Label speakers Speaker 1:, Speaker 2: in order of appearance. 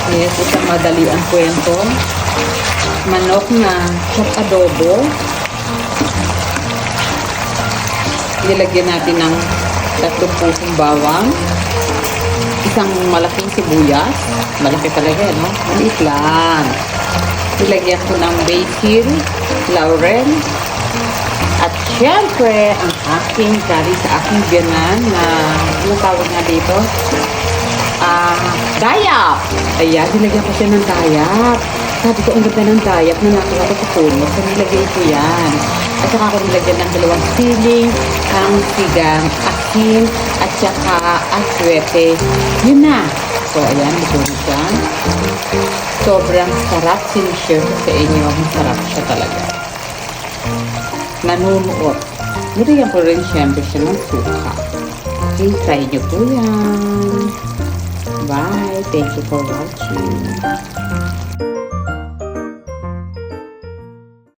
Speaker 1: Yes, isang madali ang kwento. Manok na chop adobo. Nilagyan natin ng 3 pusong bawang. Isang malaking sibuyas. Malaki talaga, no? Maliit lang. Nilagyan ko ng basil, laurel, at syempre, ang aking curry sa aking biyanan na ano tawag nga dito? Dayap! Ayan, nilagyan ko siya ng dayap. Sabi ko, ang ganda ng dayap na nakuha ko sa puno. So, nilagay ko yan. At saka ako nilagyan ng 2 siling, ang sigang, asin, at saka aswete. Yun na. So, ayan, ito na siya. Sobrang sarap. Sinishare ko sa inyo. Masarap siya talaga. Nanunuot. Nilagyan ko rin syempre siya ng suka. Okay, try nyo po yan. Bye. Thank you for watching.